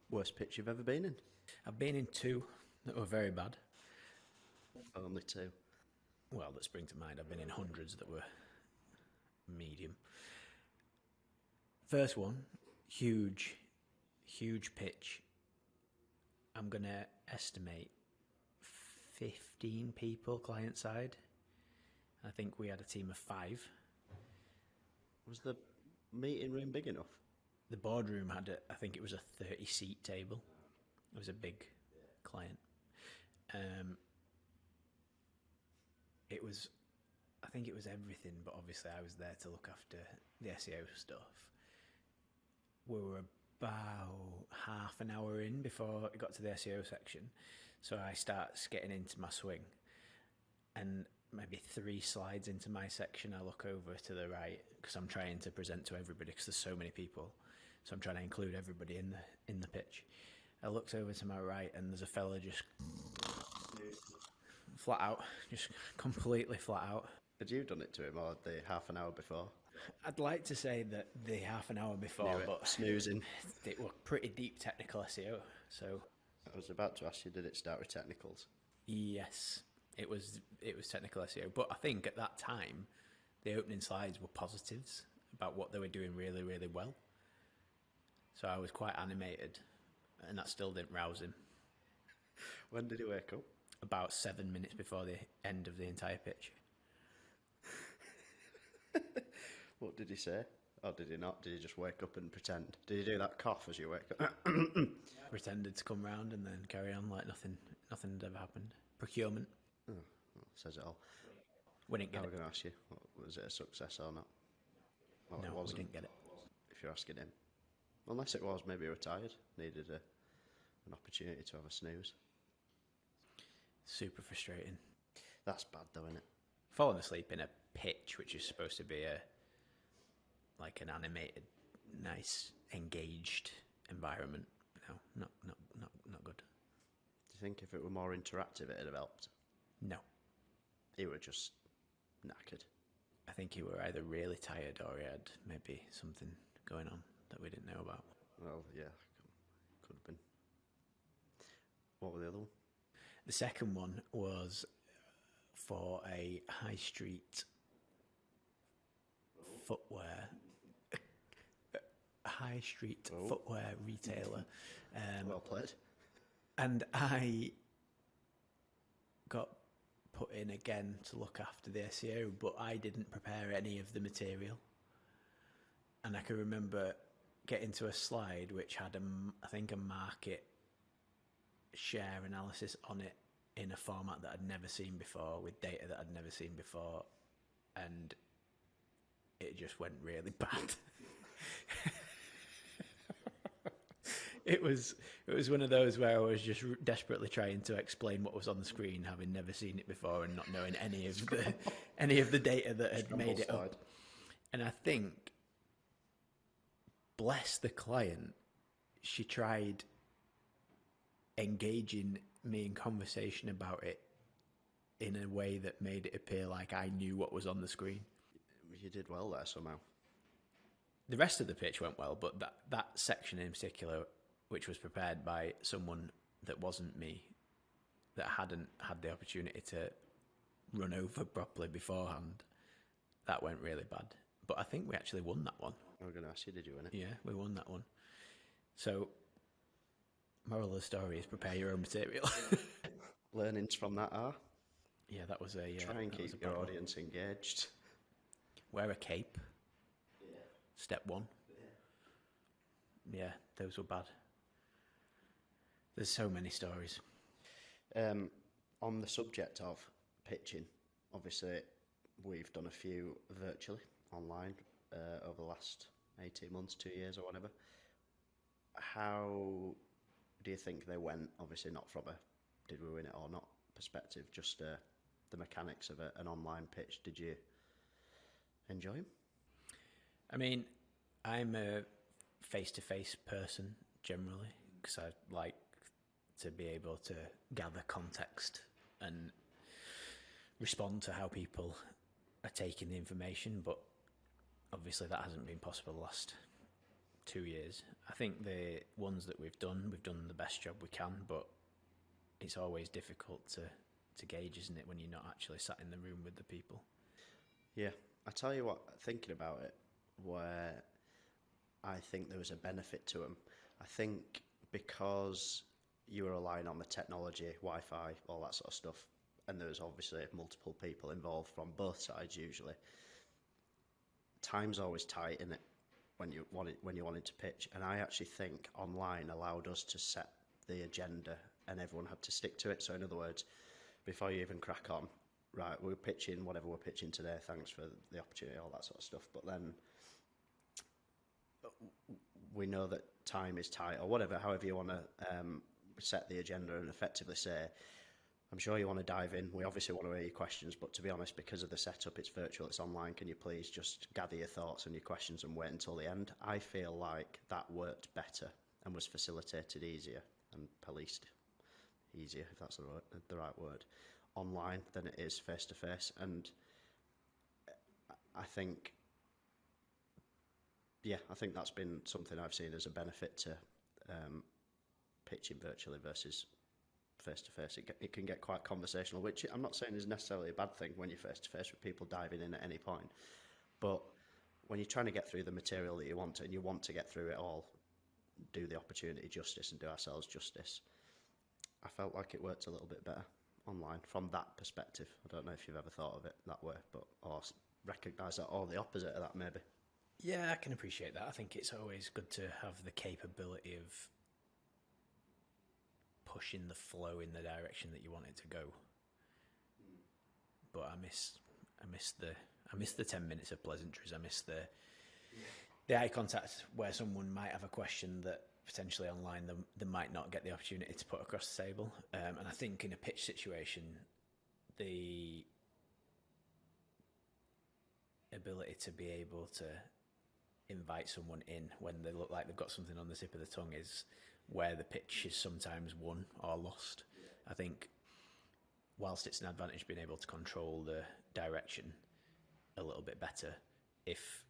Worst pitch you've ever been in? I've been in two that were very bad. Only two. Well, that spring to mind. I've been in hundreds that were medium. First one, huge pitch. I'm going to estimate 15 people client side. I think we had a team of 5. Was the meeting room big enough? The boardroom had, I think it was a 30-seat table. It was a big client. I think it was everything, but obviously I was there to look after the SEO stuff. We were about half an hour in before it got to the SEO section. So I start getting into my swing, and maybe 3 slides into my section, I look over to the right because I'm trying to present to everybody because there's so many people. So I'm trying to include everybody in the pitch. I looked over to my right, and there's a fella just flat out, just completely flat out. Had you done it to him or the half an hour before? I'd like to say that the half an hour before, but snoozing. It were pretty deep technical SEO. So I was about to ask you, did it start with technicals? yes, it was technical SEO. But I think at that time, the opening slides were positives about what they were doing really, really well. So I was quite animated, and that still didn't rouse him. When did he wake up? About 7 minutes before the end of the entire pitch. What did he say? Or did he not? Did he just wake up and pretend? Did he do that cough as you wake up? Pretended to come round and then carry on like nothing had ever happened. Procurement. Oh, well, says it all. We didn't get I it. was going to ask you, was it a success or not? Well, No, it we wasn't, didn't get it. if you're asking him. Unless it was, maybe he was tired, needed an opportunity to have a snooze. Super frustrating. That's bad though, isn't it? Falling asleep in a pitch, which is supposed to be like an animated, nice, engaged environment. No, not good. Do you think if it were more interactive, it'd have helped? No, He were just knackered. I think he were either really tired or he had maybe something going on that we didn't know about. Well, yeah, could have been. What were the other one? The second one was for a high street footwear footwear retailer. Well played. And I got put in again to look after the SEO, but I didn't prepare any of the material. And I can remember getting to a slide which had I think a market share analysis on it in a format that I'd never seen before, with data that I'd never seen before, and it just went really bad. It was one of those where I was just desperately trying to explain what was on the screen, having never seen it before and not knowing any of the data that had made it up. And I think, bless the client, she tried engaging me in conversation about it in a way that made it appear like I knew what was on the screen. You did well there somehow. The rest of the pitch went well, but that section in particular, which was prepared by someone that wasn't me, that hadn't had the opportunity to run over properly beforehand, that went really bad. But I think we actually won that one. I was going to ask you, did you win it? Yeah, we won that one. So, moral of the story is prepare your own material. Learnings from that are? Yeah, that was a... Try and keep your audience engaged. Wear a cape. Yeah. Step 1. Yeah, those were bad. There's so many stories. On the subject of pitching, obviously we've done a few virtually, online, over the last 18 months, 2 years or whatever. How do you think they went? Obviously not from a did we win it or not perspective, just the mechanics of an online pitch. Did you enjoy them? I mean, I'm a face-to-face person generally because I like to be able to gather context and respond to how people are taking the information, but obviously that hasn't been possible the last 2 years. I think the ones that we've done the best job we can, but it's always difficult to gauge, isn't it, when you're not actually sat in the room with the people? Yeah, I tell you what, thinking about it, where I think there was a benefit to them. I think because you were relying on the technology, Wi-Fi, all that sort of stuff, and there was obviously multiple people involved from both sides usually. Time's always tight, isn't it, when you wanted to pitch? And I actually think online allowed us to set the agenda, and everyone had to stick to it. So in other words, before you even crack on, right, we're pitching whatever we're pitching today. Thanks for the opportunity, all that sort of stuff. But then we know that time is tight, or whatever, however you want to set the agenda and effectively say, I'm sure you want to dive in. We obviously want to hear your questions, but to be honest, because of the setup, it's virtual, it's online. Can you please just gather your thoughts and your questions and wait until the end? I feel like that worked better and was facilitated easier and policed easier, if that's the right word, online than it is face to face. And I think, I think that's been something I've seen as a benefit to pitching virtually versus face to face. It can get quite conversational, which I'm not saying is necessarily a bad thing when you're face to face with people diving in at any point. But when you're trying to get through the material that you want, and you want to get through it all, do the opportunity justice and do ourselves justice, I felt like it worked a little bit better online from that perspective. I don't know if you've ever thought of it that way, or recognise that, or the opposite of that maybe. Yeah, I can appreciate that. I think it's always good to have the capability of pushing the flow in the direction that you want it to go. But I miss the 10 minutes of pleasantries. I miss the eye contact where someone might have a question that potentially online they might not get the opportunity to put across the table. And I think in a pitch situation, the ability to be able to invite someone in when they look like they've got something on the tip of the tongue is where the pitch is sometimes won or lost. I think whilst it's an advantage being able to control the direction a little bit better, if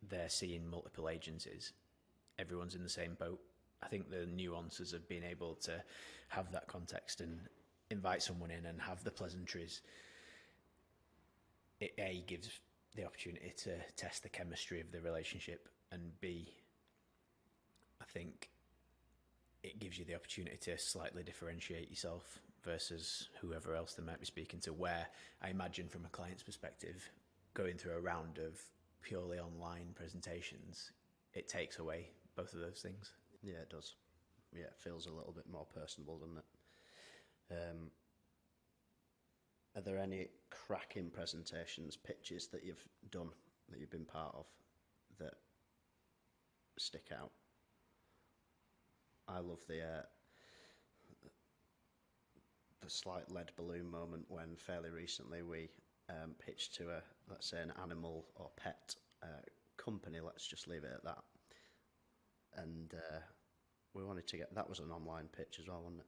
they're seeing multiple agencies, everyone's in the same boat. I think the nuances of being able to have that context and invite someone in and have the pleasantries, it A, gives the opportunity to test the chemistry of the relationship, and B, I think it gives you the opportunity to slightly differentiate yourself versus whoever else they might be speaking to, where I imagine from a client's perspective, going through a round of purely online presentations, it takes away both of those things. Yeah, it does. Yeah, it feels a little bit more personable, doesn't it? Are there any cracking presentations, pitches that you've done, that you've been part of, that stick out? I love the slight lead balloon moment when fairly recently we pitched to let's say an animal or pet company, let's just leave it at that. And we wanted to get, that was an online pitch as well, wasn't it?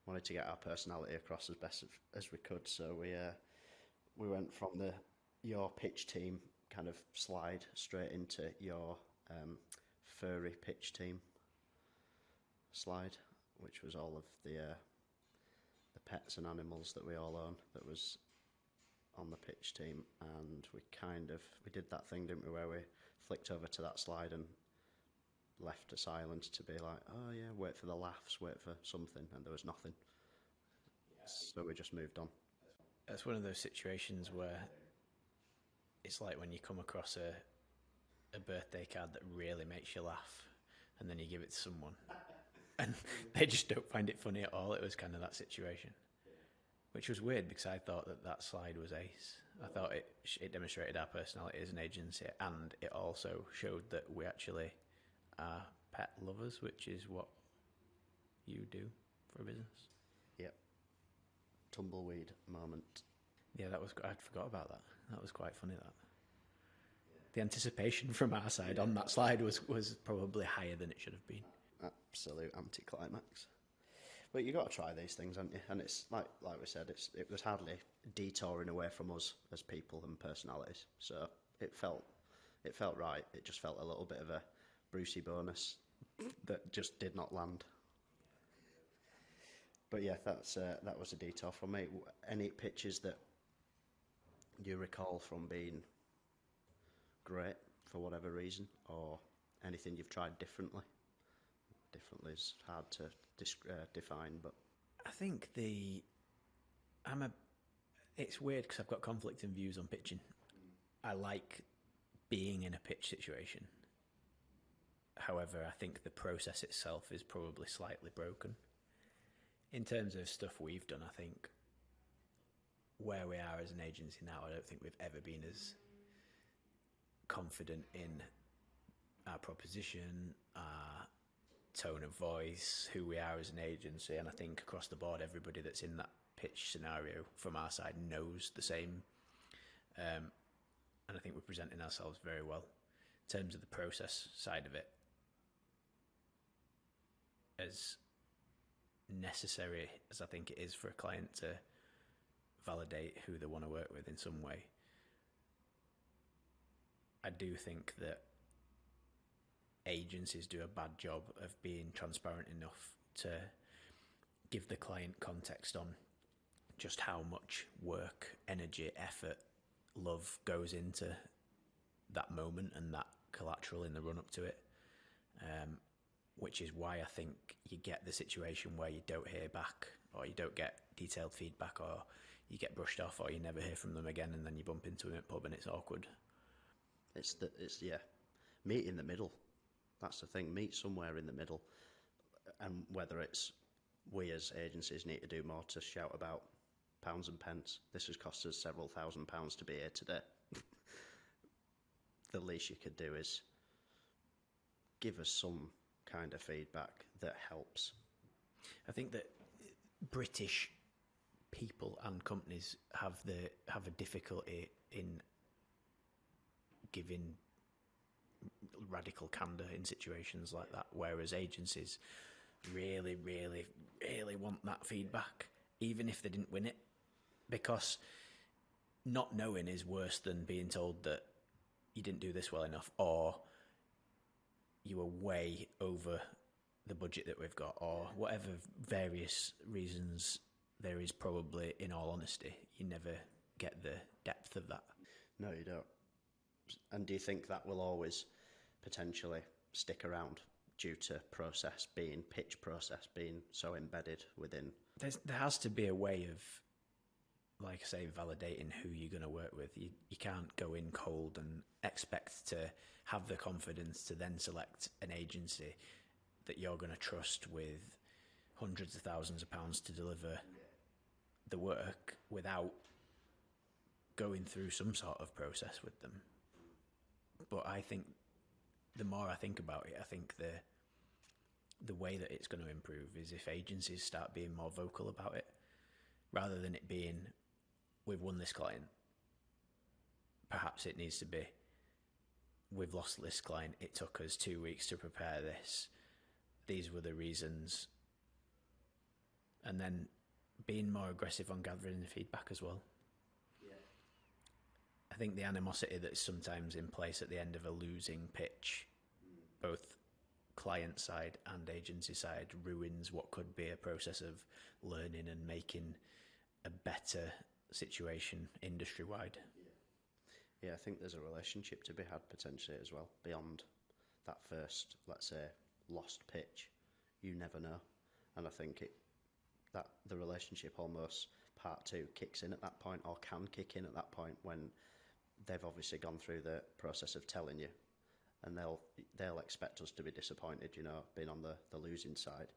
Wanted to get our personality across as best as we could, so we went from your pitch team kind of slide straight into your furry pitch team slide, which was all of the pets and animals that we all own that was on the pitch team. And we did that thing, didn't we, where we flicked over to that slide and left a silence to be like, oh yeah, wait for the laughs, wait for something, and there was nothing. So we just moved on. That's one of those situations where it's like when you come across a birthday card that really makes you laugh, and then you give it to someone and they just don't find it funny at all. It was kind of that situation, which was weird because I thought that slide was ace. I thought it demonstrated our personality as an agency, and it also showed that we actually are pet lovers, which is what you do for a business. Yep. Tumbleweed moment. Yeah, I'd forgot about that. That was quite funny, that. The anticipation from our side on that slide was probably higher than it should have been. Absolute anticlimax. But you got to try these things, haven't you? And it's like we said, it was hardly detouring away from us as people and personalities. So it felt right. It just felt a little bit of a Brucey bonus that just did not land. But yeah, that was a detour from me. Any pitches that you recall from being great for whatever reason, or anything you've tried differently? Differently is hard to define, but I think it's weird because I've got conflicting views on pitching. I like being in a pitch situation. However, I think the process itself is probably slightly broken. In terms of stuff we've done, I think where we are as an agency now, I don't think we've ever been as confident in our proposition, our tone of voice, who we are as an agency, and I think across the board everybody that's in that pitch scenario from our side knows the same, and I think we're presenting ourselves very well. In terms of the process side of it, as necessary as I think it is for a client to validate who they want to work with in some way, I do think that agencies do a bad job of being transparent enough to give the client context on just how much work, energy, effort, love goes into that moment and that collateral in the run up to it, which is why I think you get the situation where you don't hear back, or you don't get detailed feedback, or you get brushed off, or you never hear from them again, and then you bump into them at pub and it's awkward. It's meet in the middle. That's the thing. Meet somewhere in the middle, and whether it's we as agencies need to do more to shout about pounds and pence. This has cost us several £1,000s to be here today. The least you could do is give us some kind of feedback that helps. I think that British people and companies have a difficulty in giving radical candour in situations like that, whereas agencies really, really, really want that feedback, even if they didn't win it, because not knowing is worse than being told that you didn't do this well enough, or you were way over the budget that we've got, or whatever various reasons there is. Probably, in all honesty, you never get the depth of that. No, you don't. And do you think that will always potentially stick around due to pitch process being so embedded within? There has to be a way of, like I say, validating who you're going to work with. You can't go in cold and expect to have the confidence to then select an agency that you're going to trust with hundreds of thousands of pounds to deliver the work without going through some sort of process with them. But I think the more I think about it, I think the way that it's going to improve is if agencies start being more vocal about it, rather than it being, we've won this client. Perhaps it needs to be, we've lost this client, it took us 2 weeks to prepare this, these were the reasons, and then being more aggressive on gathering the feedback as well. I think the animosity that's sometimes in place at the end of a losing pitch, both client side and agency side, ruins what could be a process of learning and making a better situation industry-wide. Yeah, I think there's a relationship to be had potentially as well, beyond that first, let's say, lost pitch. You never know. And I think that the relationship almost part two kicks in at that point, or can kick in at that point, when they've obviously gone through the process of telling you, and they'll expect us to be disappointed, being on the losing side.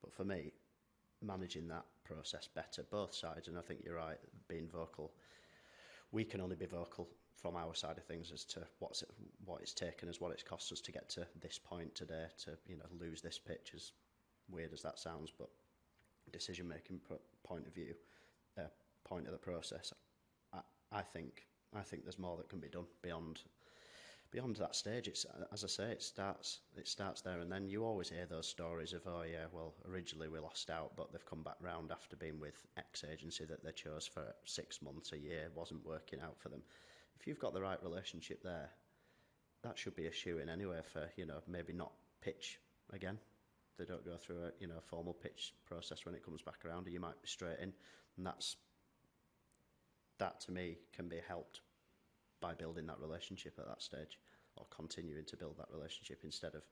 But for me, managing that process better, both sides, and I think you're right, being vocal. We can only be vocal from our side of things as to what it's taken us, what it's cost us to get to this point today, to lose this pitch, as weird as that sounds, but decision making point of view, point of the process. I think there's more that can be done beyond that stage. It's, as I say, it starts there, and then you always hear those stories of, oh yeah, well, originally we lost out, but they've come back round after being with X agency that they chose for 6 months, a year, wasn't working out for them. If you've got the right relationship there, that should be a shoe-in anyway for, maybe not pitch again. They don't go through a formal pitch process when it comes back around, or you might be straight in, and that to me can be helped by building that relationship at that stage, or continuing to build that relationship instead of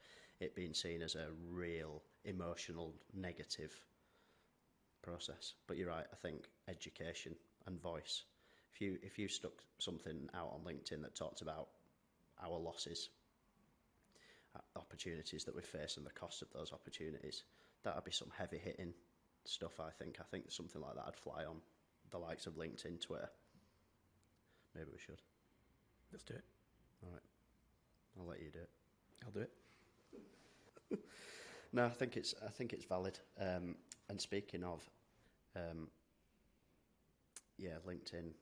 it being seen as a real emotional negative process. But you're right, I think education and voice. If you stuck something out on LinkedIn that talked about our losses, opportunities that we face and the cost of those opportunities, that would be some heavy hitting stuff. I think something like that would fly on the likes of LinkedIn, Twitter. Maybe we should. Let's do it. All right, I'll let you do it. I'll do it. No, I think it's valid. And speaking of, LinkedIn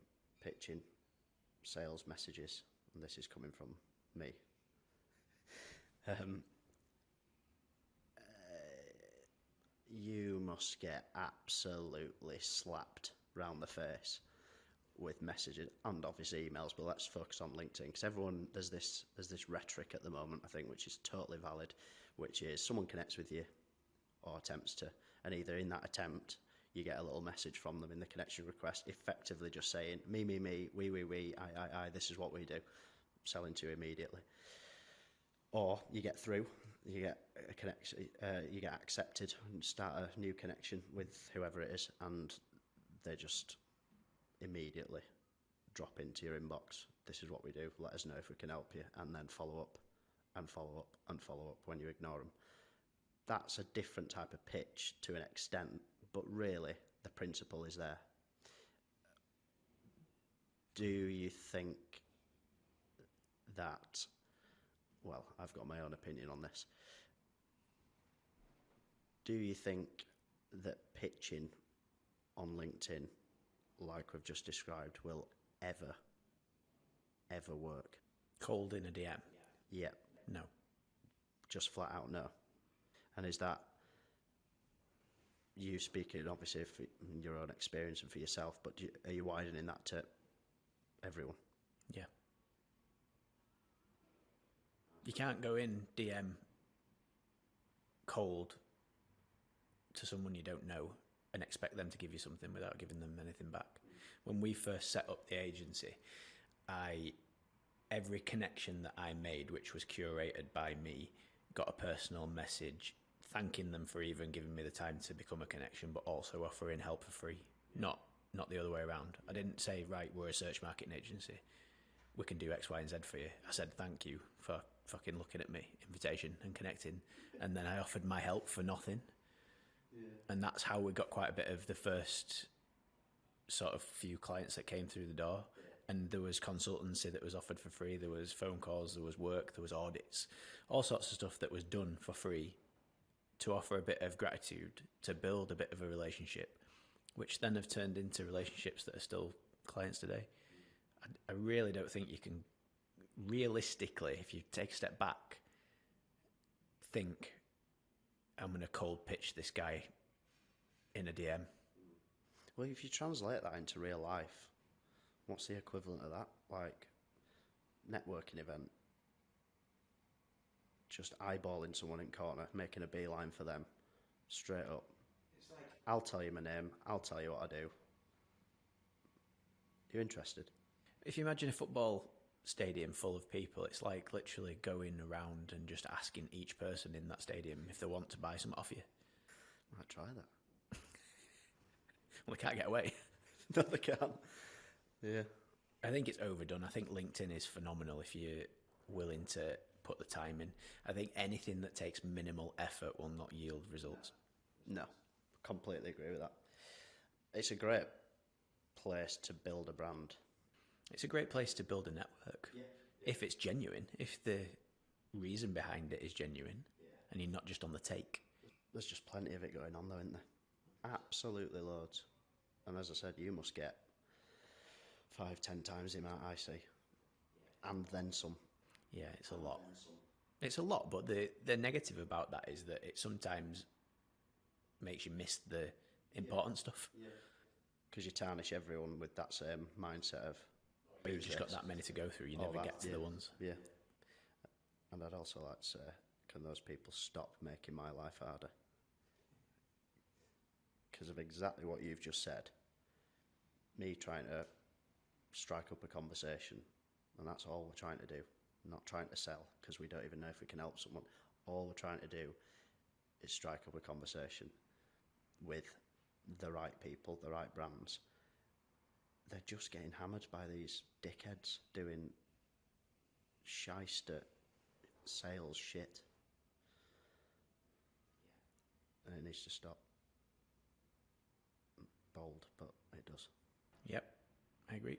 pitching, sales messages, and this is coming from me. You must get absolutely slapped round the face with messages and obviously emails, but let's focus on LinkedIn, because there's this rhetoric at the moment, I think, which is totally valid, which is someone connects with you or attempts to, and either in that attempt you get a little message from them in the connection request effectively just saying me, we, I, this is what we do, selling to you immediately. Or you get through, you get a connection, you get accepted and start a new connection with whoever it is, and they just immediately drop into your inbox. This is what we do. Let us know if we can help you, and then follow up and follow up and follow up when you ignore them. That's a different type of pitch to an extent, but really the principle is there. Do you think that? Well, I've got my own opinion on this. Do you think that pitching on LinkedIn, like we've just described, will ever work? Cold in a DM? Yeah. No. Just flat out no. And is that you speaking, obviously, in your own experience and for yourself, but are you widening that to everyone? Yeah. You can't go in DM cold to someone you don't know and expect them to give you something without giving them anything back. When we first set up the agency, every connection that I made, which was curated by me, got a personal message thanking them for even giving me the time to become a connection, but also offering help for free. Not the other way around. I didn't say, right, we're a search marketing agency, we can do X, Y, and Z for you. I said, thank you for fucking looking at me, invitation and connecting. And then I offered my help for nothing. Yeah. And that's how we got quite a bit of the first sort of few clients that came through the door. Yeah. And there was consultancy that was offered for free. There was phone calls, there was work, there was audits, all sorts of stuff that was done for free to offer a bit of gratitude, to build a bit of a relationship, which then have turned into relationships that are still clients today. I really don't think you can realistically, if you take a step back, think I'm going to cold pitch this guy in a DM. Well, if you translate that into real life, what's the equivalent of that? Like, networking event. Just eyeballing someone in corner, making a beeline for them, straight up. It's like, I'll tell you my name, I'll tell you what I do. You interested? If you imagine a football stadium full of people, it's like literally going around and just asking each person in that stadium if they want to buy something off you. I might try that. Well, they can't get away. No, they can't. Yeah. I think it's overdone. I think LinkedIn is phenomenal if you're willing to put the time in. I think anything that takes minimal effort will not yield results. No, completely agree with that. It's a great place to build a brand. It's a great place to build a network. Yeah. If it's genuine, if the reason behind it is genuine, and you're not just on the take. There's just plenty of it going on though, isn't there? Absolutely loads. And as I said, you must get 5-10 times the amount I see. And then some. Yeah, it's a lot. It's a lot, but the negative about that is that it sometimes makes you miss the important stuff. Yeah. Because you tarnish everyone with that same mindset of... But you've just got that many to go through, you never get to the ones. Yeah. And I'd also like to say, can those people stop making my life harder? Because of exactly what you've just said. Me trying to strike up a conversation, and that's all we're trying to do. Not trying to sell, because we don't even know if we can help someone. All we're trying to do is strike up a conversation with the right people, the right brands. They're just getting hammered by these dickheads doing shyster sales shit. And it needs to stop. Bold, but it does. Yep, I agree.